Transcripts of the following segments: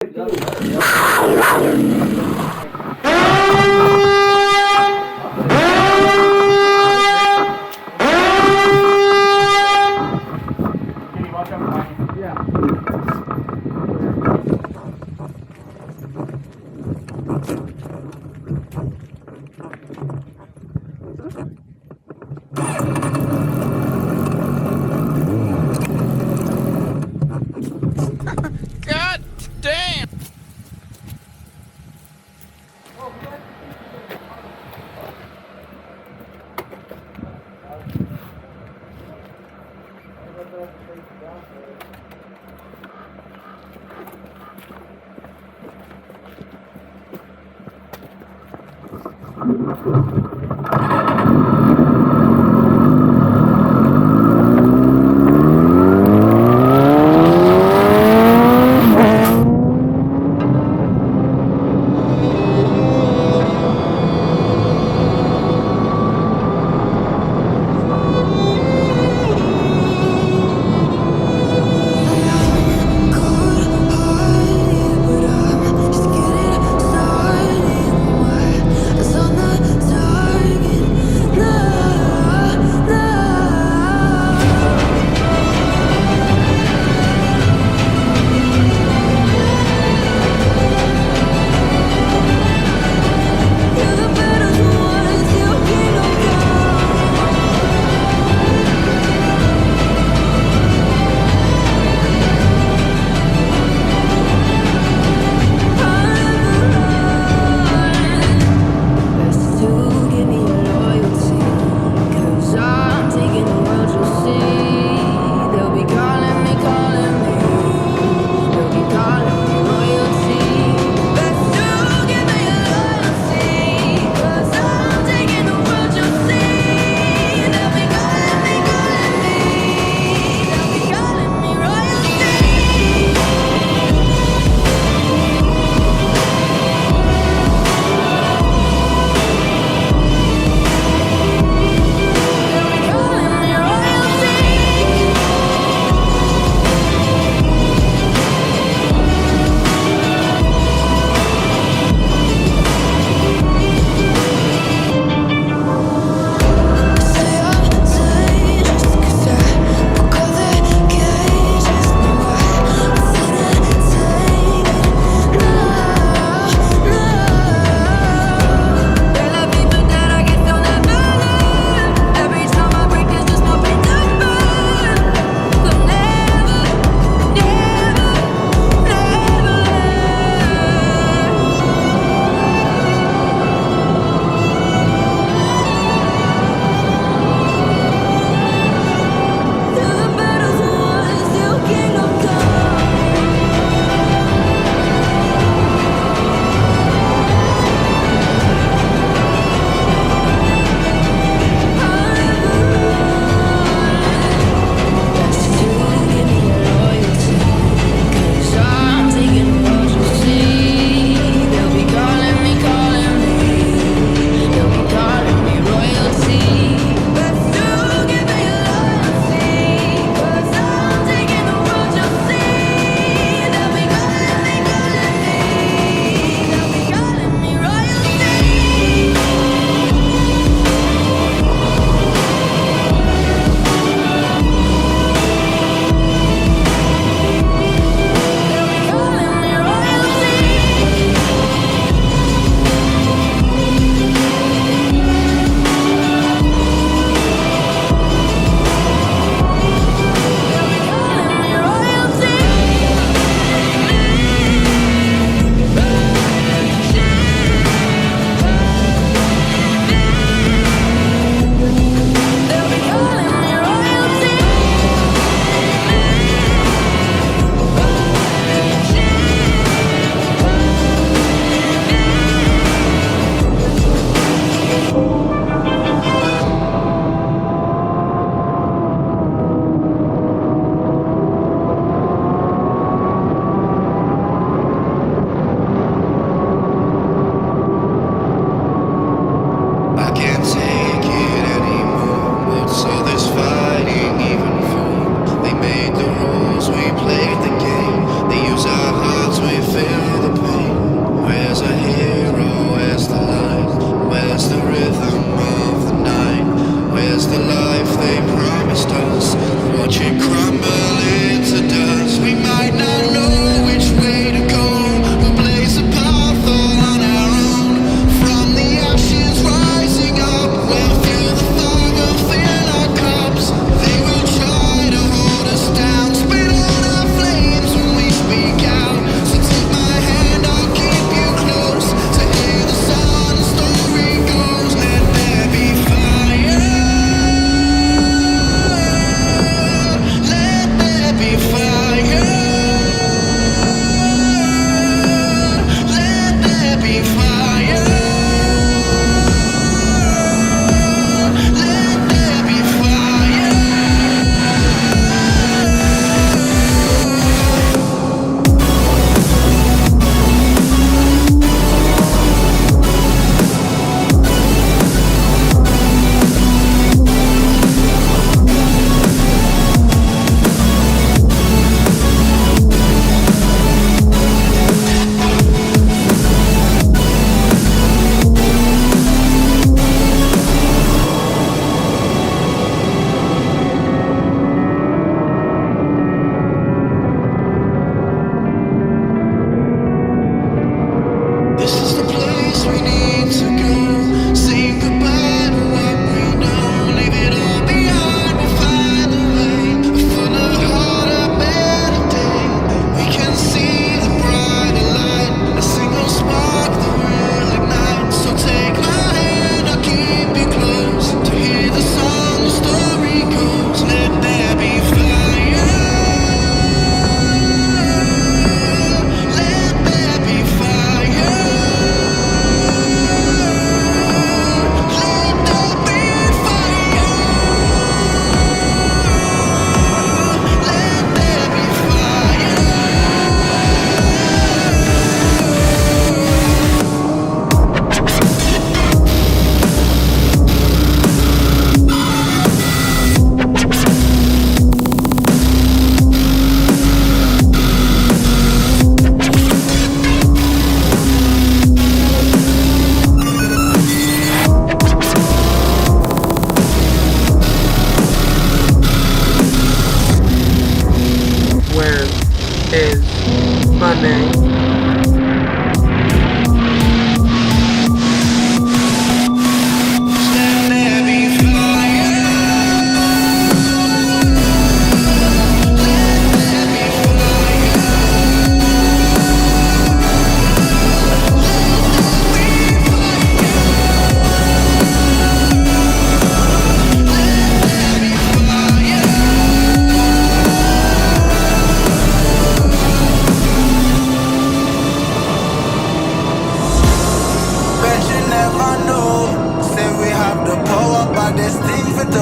God damn! Starting why, 'cause on the dark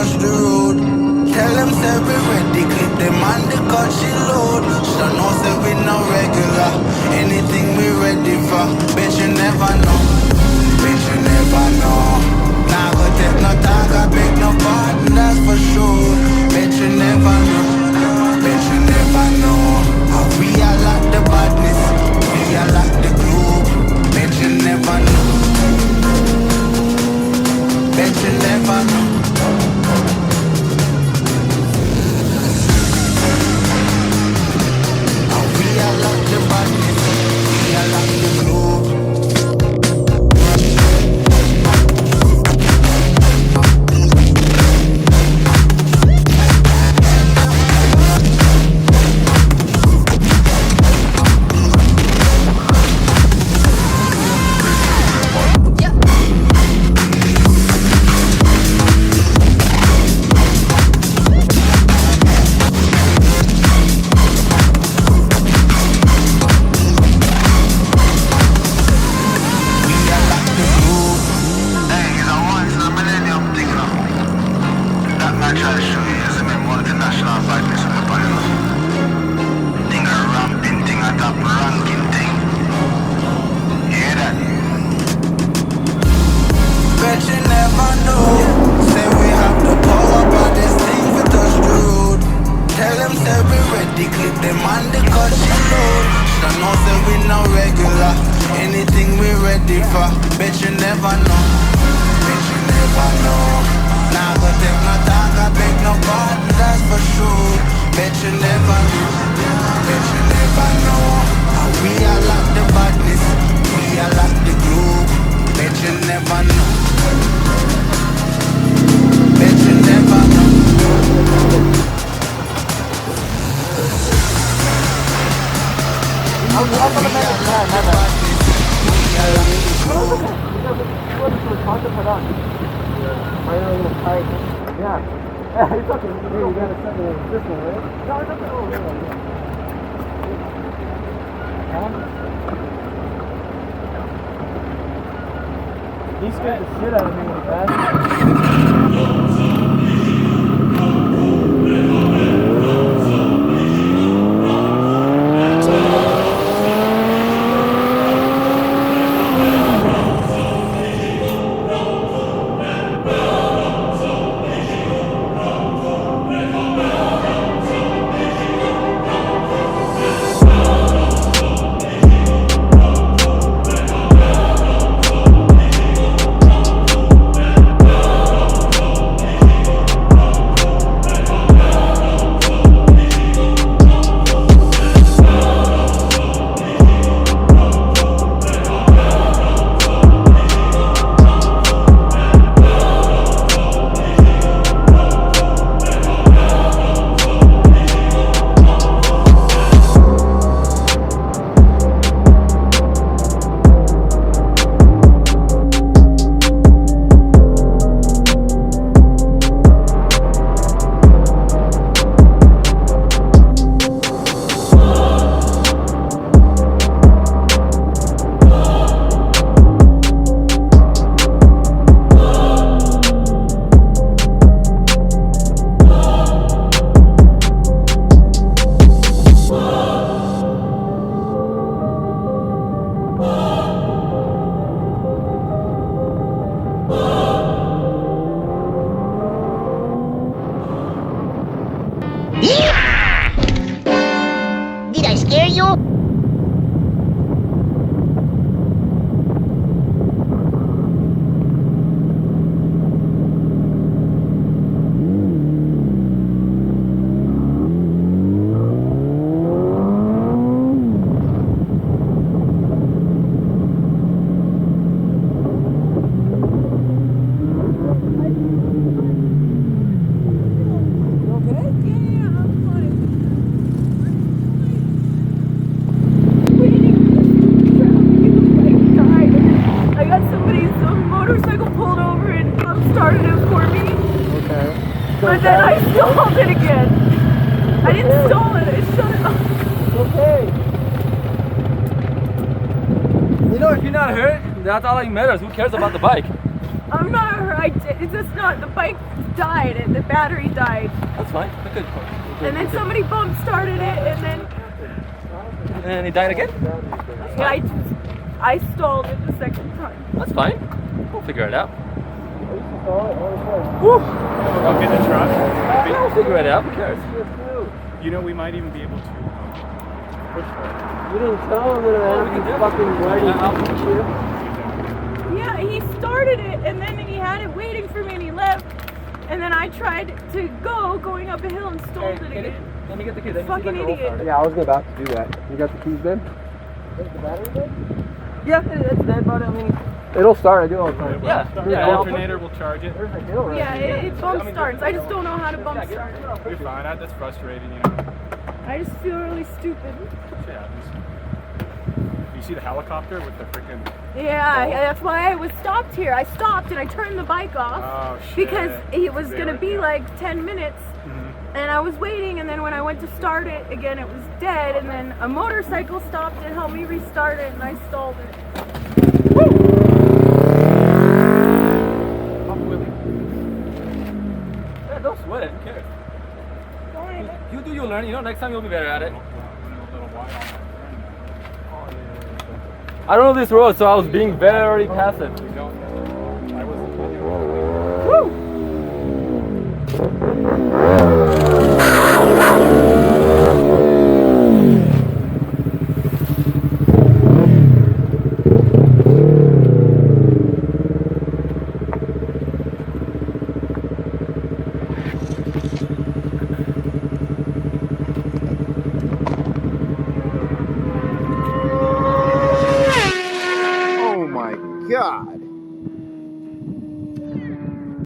touch the road. Tell them say we ready, clip them on the cut she load. Should know say we no regular, anything we ready for. Bet you never know, bet you never know. Nah go take no talk, I beg no pardon, that's for sure. Bet you never know, bet you never know. How we are like the badness, we are like the globe. Bet you never know, bet you never know. We are like the badness, we are like the globe. Bet you never know. Say we have the power, but this thing we touch the road. Tell them say we ready, clip them on the cut she load. Should know say we no regular, anything we ready for. Bet you never know, bet you never know. Nah go take no talk, I beg no pardon, that's for sure. Bet you never know, bet you never know. How we are like the badness, we are like the globe. Bet you never know, bet you never know. I'm gonna make it time, yeah. It's okay. Hey, you gotta send me this one, right? No, it's okay. Oh, yeah. He scared the shit out of me with that. Did I scare you? But then I stalled it again. I didn't stall it, I shut it off. Okay. You know, if you're not hurt, that's all that matters. Who cares about the bike? I'm not hurt. It's just not the bike. died. The battery died. That's fine. Good. And then somebody bump started it, and then it died again? I stalled it the second time. That's fine. We'll figure it out. Woo! I'll get the truck. We'll figure it out. Who cares? You know, we might even be able to push for it. You didn't tell him that I have to fucking ready. Yeah, he started it, and then he had it waiting for me, and he left. And then I tried to going up a hill and stalled it again. Let me get the keys. Fucking idiot. Yeah, I was about to do that. You got the keys then? Is the battery dead? Yeah, it's dead, but I mean... It'll start, I do all the time. Yeah. The alternator will charge it. There's a hill right Yeah, it bump starts. I just don't know how to bump start. You're fine. That's frustrating, you know. I just feel really stupid. Shit happens. You see the helicopter with the freaking... Yeah, that's why I was stopped here. I stopped and I turned the bike off Oh, shit. because it was going to be like 10 minutes. And I was waiting, and then when I went to start it again, it was dead. And then a motorcycle stopped and helped me restart it, and I stalled it. Yeah, don't sweat it. Who cares? You do, you learn. You know, next time you'll be better at it. I don't know this road, so I was being very passive. Woo!